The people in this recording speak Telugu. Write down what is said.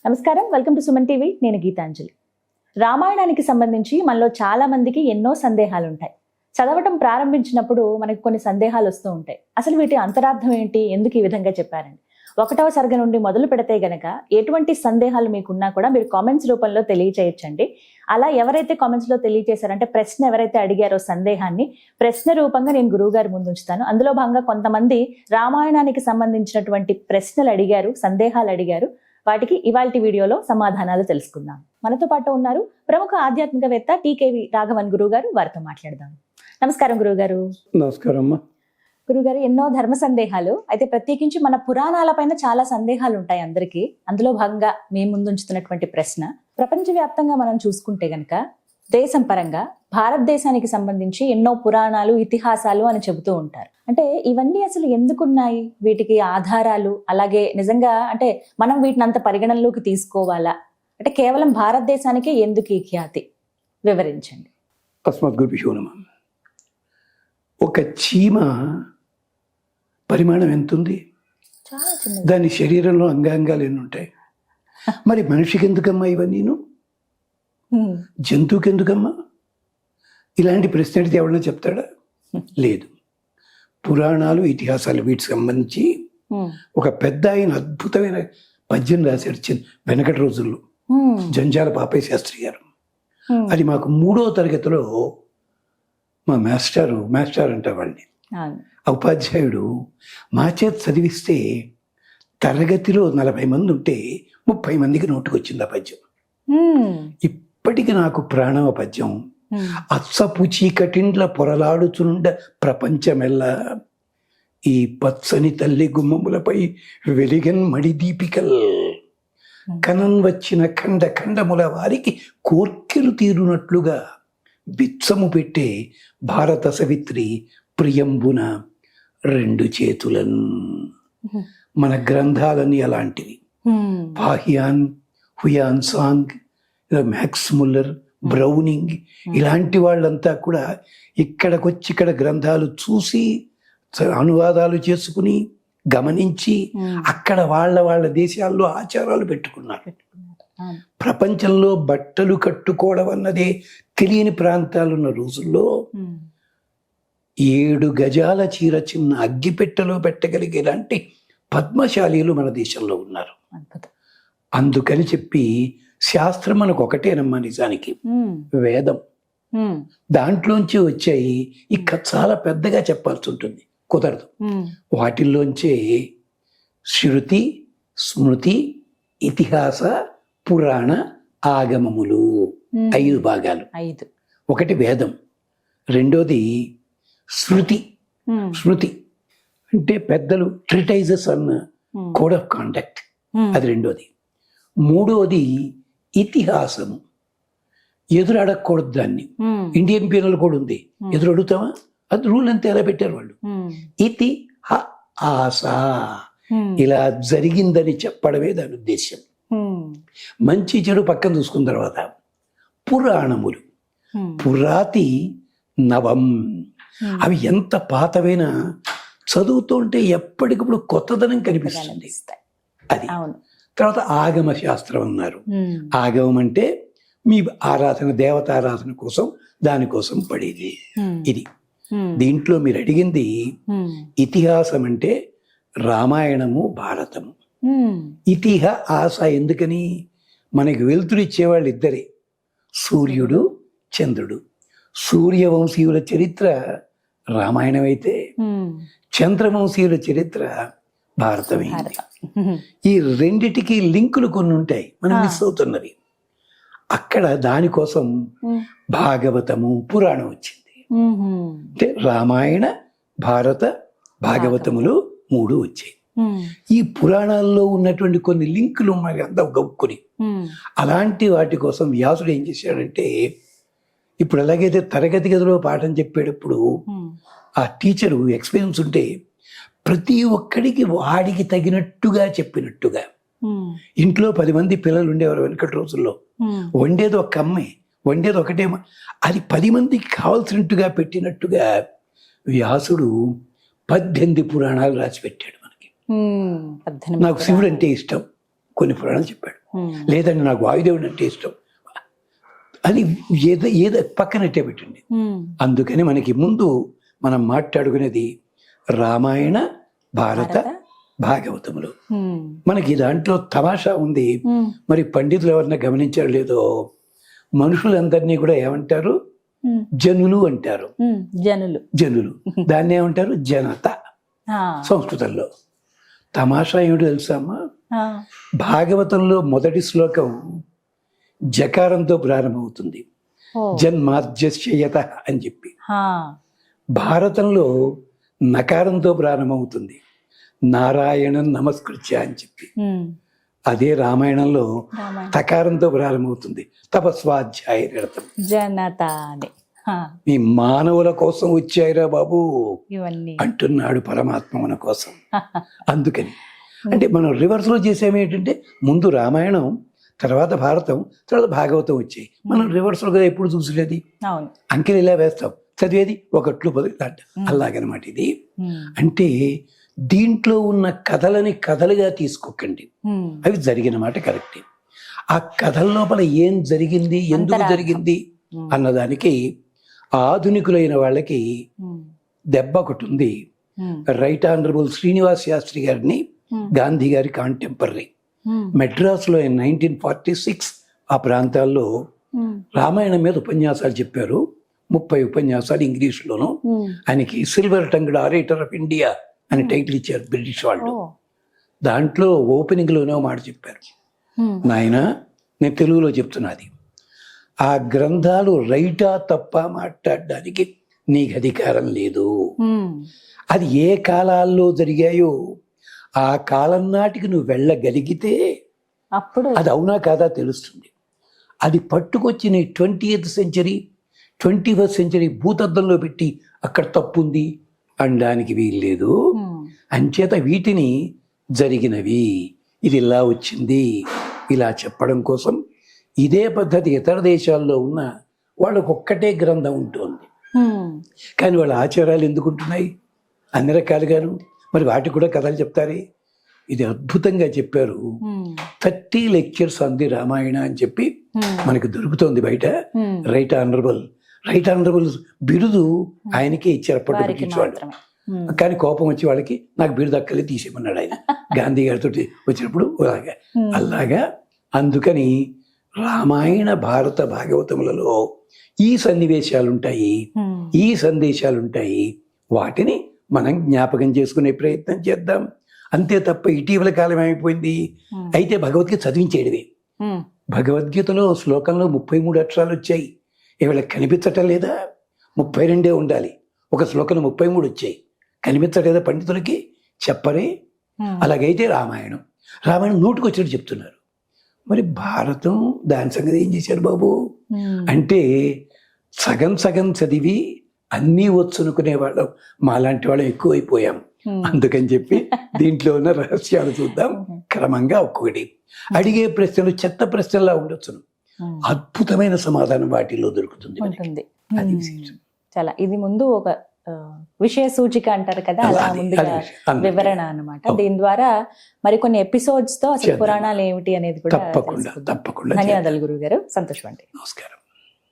నమస్కారం, వెల్కమ్ టు సుమన్ టీవీ. నేను గీతాంజలి. రామాయణానికి సంబంధించి మనలో చాలా మందికి ఎన్నో సందేహాలు ఉంటాయి. చదవటం ప్రారంభించినప్పుడు మనకు కొన్ని సందేహాలు వస్తూ ఉంటాయి. అసలు వీటి అంతరార్థం ఏంటి, ఎందుకు ఈ విధంగా చెప్పారని 1వ సర్గ నుండి మొదలు పెడితే గనక ఎటువంటి సందేహాలు మీకున్నా కూడా మీరు కామెంట్స్ రూపంలో తెలియచేయచ్చండి. అలా ఎవరైతే కామెంట్స్ లో తెలియచేశారంటే ప్రశ్న ఎవరైతే అడిగారో సందేహాన్ని ప్రశ్న రూపంగా నేను గురువు గారి ముందు ఉంచుతాను. అందులో భాగంగా కొంతమంది రామాయణానికి సంబంధించినటువంటి ప్రశ్నలు అడిగారు, సందేహాలు అడిగారు. వాటికి ఇవాల్టి వీడియోలో సమాధానాలు తెలుసుకుందాం. మనతో పాటు ఉన్నారు ప్రముఖ ఆధ్యాత్మికవేత్త టీకేవి రాఘవన్ గురువు గారు. వారితో మాట్లాడదాం. నమస్కారం గురువు గారు. నమస్కారం అమ్మా. గురుగారు, ఎన్నో ధర్మ సందేహాలు అయితే ప్రత్యేకించి మన పురాణాల పైన చాలా సందేహాలు ఉంటాయి అందరికీ. అందులో భాగంగా మేము ముందుంచుతున్నటువంటి ప్రశ్న, ప్రపంచవ్యాప్తంగా మనం చూసుకుంటే గనక దేశం పరంగా భారతదేశానికి సంబంధించి ఎన్నో పురాణాలు, ఇతిహాసాలు అని చెబుతూ ఉంటారు. అంటే ఇవన్నీ అసలు ఎందుకున్నాయి, వీటికి ఆధారాలు, అలాగే నిజంగా అంటే మనం వీటిని అంత పరిగణనలోకి తీసుకోవాలా, అంటే కేవలం భారతదేశానికే ఎందుకు ఈ ఖ్యాతి, వివరించండి. అస్మద్గురుభ్యో నమః. ఒక చీమ పరిమాణం ఎంత ఉంది? చాలా చిన్నది. దాని శరీరంలో అంగాంగాలు ఎన్ని ఉంటాయి? మరి మనిషికి ఎందుకమ్మా ఇవన్నీను? జంతువుకి ఎందుకమ్మా? ఇలాంటి ప్రశ్న అడిగితే ఎవరైనా చెప్తాడా? లేదు. పురాణాలు, ఇతిహాసాలు వీటికి సంబంధించి ఒక పెద్ద ఆయన అద్భుతమైన పద్యం రాశాడు వెనకటి రోజుల్లో, జంజాల పాపయ్య శాస్త్రి గారు. అది మాకు 3వ తరగతిలో మా మాస్టర్ అంటే వాళ్ళని ఉపాధ్యాయుడు మా చేత చదివిస్తే తరగతిలో 40 మంది ఉంటే 30 మందికి నోటుకు వచ్చింది ఆ పద్యం. ఇప్పటికి నాకు ప్రాణవ పద్యం. అచ్చపు చీకటిండ్ల పొరలాడుచుండ ప్రపంచమెల్లా ఈ పచ్చని తల్లి గుమ్మములపై వెలిగన్ మడి దీపికల్ కనన్ వచ్చిన ఖండ ఖండముల వారికి కోర్కెలు తీరునట్లుగా బిచ్చము పెట్టే భారత సవిత్రి ప్రియంబున 2 చేతులను. మన గ్రంథాలన్నీ అలాంటివి. Fahien, Hiuen Tsang, max Muller, Browning ఇలాంటి వాళ్ళంతా కూడా ఇక్కడికొచ్చి ఇక్కడ గ్రంథాలు చూసి అనువాదాలు చేసుకుని గమనించి అక్కడ వాళ్ళ దేశాల్లో ఆచారాలు పెట్టుకున్నారు. ప్రపంచంలో బట్టలు కట్టుకోవడం అన్నదే తెలియని ప్రాంతాలున్న రోజుల్లో 7 గజాల చీర చిన్న అగ్గిపెట్టెలో పెట్టగలిగే ఇలాంటి పద్మశాలీలు మన దేశంలో ఉన్నారు. అందుకని చెప్పి శాస్త్రం మనకు ఒకటేనమ్మా నిజానికి, వేదం. దాంట్లోంచి వచ్చాయి. ఇక చాలా పెద్దగా చెప్పాల్సి ఉంటుంది, కుదరదు. వాటిల్లోంచే శృతి, స్మృతి, ఇతిహాస, పురాణ, ఆగమములు 5 భాగాలు. ఒకటి వేదం, రెండోది శృతి. శృతి అంటే పెద్దలు ట్రిటైజెస్ అన్న కోడ్ ఆఫ్ కాండక్ట్, అది రెండోది. మూడోది ఇతిహాసము. ఎదురు అడగకూడదు దాన్ని. ఇండియన్ పీనల్ కోడ్ ఉంది, ఎదురు అడుగుతామా? అది రూల్ అంతే, ఎలా పెట్టారు వాళ్ళు. ఇతి ఆస, ఇలా జరిగిందని చెప్పడమే దాని ఉద్దేశ్యం. మంచి చెడు పక్కన చూసుకున్న తర్వాత పురాణములు, పురాతి నవం. అవి ఎంత పాతవైనా చదువుతుంటే ఎప్పటికప్పుడు కొత్తదనం కనిపిస్తుంది. అది. తర్వాత ఆగమ శాస్త్రం అన్నారు. ఆగమం అంటే మీ ఆరాధన, దేవతారాధన కోసం, దానికోసం పడేది ఇది. దీంట్లో మీరు అడిగింది ఇతిహాసం అంటే రామాయణము, భారతము. ఆశ ఎందుకని? మనకి వెలుతురు ఇచ్చేవాళ్ళు ఇద్దరే, సూర్యుడు, చంద్రుడు. సూర్యవంశీయుల చరిత్ర రామాయణం అయితే చంద్రవంశీయుల చరిత్ర భారతమైంది. ఈ రెండిటికి లింకులు కొన్ని ఉంటాయి, మనం మిస్ అవుతున్నవి. అక్కడ దానికోసం భాగవతము, పురాణం వచ్చింది. అంటే రామాయణ, భారత, భాగవతములు 3 వచ్చాయి. ఈ పురాణాల్లో ఉన్నటువంటి కొన్ని లింకులు మనకి అంతా గౌక్కుని, అలాంటి వాటి కోసం వ్యాసుడు ఏం చేశాడంటే, ఇప్పుడు ఎలాగైతే తరగతి గదిలో పాఠం చెప్పేటప్పుడు ఆ టీచరు ఎక్స్పీరియన్స్ ఉంటే ప్రతి ఒక్కడికి వాడికి తగినట్టుగా చెప్పినట్టుగా, ఇంట్లో 10 మంది పిల్లలు ఉండేవారు వెనకటి రోజుల్లో. వండేది ఒక అమ్మాయి, వండేది ఒకటేమో, అది 10 మందికి కావాల్సినట్టుగా పెట్టినట్టుగా వ్యాసుడు 18 పురాణాలు రాసి పెట్టాడు మనకి. నాకు శివుడు అంటే ఇష్టం, కొన్ని పురాణాలు చెప్పాడు. లేదండి నాకు వాయుదేవుడు అంటే ఇష్టం, అది ఏదో పక్కనట్టే పెట్టండి. అందుకని మనకి ముందు మనం మాట్లాడుకునేది రామాయణ, భారత, భాగవతములు. మనకి దాంట్లో తమాషా ఉంది. మరి పండితులు ఎవరన్నా గమనించారు లేదో, మనుషులందరినీ కూడా ఏమంటారు? జనులు అంటారు. జనులు దాన్ని ఏమంటారు? జనత సంస్కృతంలో. తమాషా ఏమిటో తెలుసా అమ్మా? భాగవతంలో మొదటి శ్లోకం జకారంతో ప్రారంభమవుతుంది, జన్మాద్యత అని చెప్పి. భారతంలో నకారంతో ప్రారంభమవుతుంది, నారాయణ నమస్కృత్య అని చెప్పి. అదే రామాయణంలో తకారంతో ప్రారంభమవుతుంది, తపస్వాధ్యాయ నిరతం. జనత అని మీ మానవుల కోసం వచ్చాయిరా బాబు ఇవన్నీ అంటున్నాడు పరమాత్మ మన కోసం. అందుకని అంటే మనం రివర్స్ లో చేసేమి ఏంటంటే, ముందు రామాయణం, తర్వాత భారతం, తర్వాత భాగవతం వచ్చాయి. మనం రివర్స్ లో ఎప్పుడు చూసలేదు. అంకెలు ఇలా వేస్తాం, చదివేది 1 10 అలాగనమాట ఇది. అంటే దీంట్లో ఉన్న కథలని కథలుగా తీసుకోకండి, అవి జరిగిన మాట కరెక్టే. ఆ కథల లోపల ఏం జరిగింది, ఎందుకు జరిగింది అన్నదానికి ఆధునికులైన వాళ్ళకి దెబ్బ ఒకటి ఉంది. రైట్ ఆనరబుల్ శ్రీనివాస్ శాస్త్రి గారిని, గాంధీ గారి కాంటెంపరీ, మెడ్రాస్లో 1946 ఆ ప్రాంతాల్లో రామాయణం మీద ఉపన్యాసాలు చెప్పారు. 30 ఉపన్యాసాలు ఇంగ్లీష్లోను. ఆయనకి silver tongued orator of India అని టైటిల్ ఇచ్చారు బ్రిటిష్ వాళ్ళు. దాంట్లో ఓపెనింగ్ లోనే మాట చెప్పారు, నాయన నేను తెలుగులో చెప్తున్నది, ఆ గ్రంథాలు రైటా తప్ప మాట్లాడడానికి నీకు అధికారం లేదు. అది ఏ కాలాల్లో జరిగాయో ఆ కాలం నాటికి నువ్వు వెళ్ళగలిగితే అప్పుడు అది అవునా కాదా తెలుస్తుంది. అది పట్టుకొచ్చి నీ 20th century 21st century భూతద్దంలో పెట్టి అక్కడ తప్పుంది అనడానికి వీల్లేదు. అంచేత వీటిని జరిగినవి, ఇది ఇలా వచ్చింది ఇలా చెప్పడం కోసం ఇదే పద్ధతి ఇతర దేశాల్లో ఉన్న వాళ్ళకు ఒక్కటే గ్రంథం ఉంటుంది. కానీ వాళ్ళ ఆచారాలు ఎందుకు ఉంటున్నాయి అన్ని రకాలుగాను? మరి వాటికి కూడా కథలు చెప్తారే. ఇది అద్భుతంగా చెప్పారు. 30 lectures ఆన్ ది రామాయణ అని చెప్పి మనకు దొరుకుతోంది బయట. రైట్ ఆనరబుల్ బిరుదు ఆయనకే ఇచ్చారు అప్పటి బ్రిటిష్ వాళ్ళు. కానీ కోపం వచ్చి వాళ్ళకి నాకు బిరుదు దక్కలే తీసేయమన్నాడు ఆయన గాంధీ గారితో వచ్చినప్పుడు. అలాగా అందుకని రామాయణ, భారత, భాగవతములలో ఈ సన్నివేశాలు ఉంటాయి, ఈ సందేశాలు ఉంటాయి. వాటిని మనం జ్ఞాపకం చేసుకునే ప్రయత్నం చేద్దాం. అంతే తప్ప ఇటీవల కాలం ఏమైపోయింది అయితే భగవద్గీత చదివించేయడమే. భగవద్గీతలో శ్లోకంలో 33 అక్షరాలు వచ్చాయి. ఇవాళ కనిపించటం లేదా? 32 ఉండాలి. ఒక శ్లోకంలో 33 వచ్చాయి. కనిపించలేదా పండితులకి? చెప్పరే. అలాగైతే రామాయణం 100కి వచ్చినట్టు చెప్తున్నారు. మరి భారతం దాని సంగతి ఏం చేశారు బాబు అంటే, సగం చదివి అన్నీ వచ్చునుకునే వాళ్ళం మాలాంటి వాళ్ళం ఎక్కువైపోయాం. అందుకని చెప్పి దీంట్లో ఉన్న రహస్యాలు చూద్దాం క్రమంగా. ఒక్కొక్కటి అడిగే ప్రశ్నలు చెత్త ప్రశ్నలా ఉండొచ్చును, అద్భుతమైన సమాధానం వాటిలో దొరుకుతుంది. అది చాలా ఇది ముందు ఒక విషయ సూచిక అంటారు కదా, అలా ముందుగా వివరణ అన్నమాట. దీని ద్వారా మరికొన్ని ఎపిసోడ్స్ తో అసలు పురాణాలు ఏమిటి అనేది కూడా తప్పకుండా. ధన్యవాదాలు గురువు గారు. సంతోషం అండి. నమస్కారం.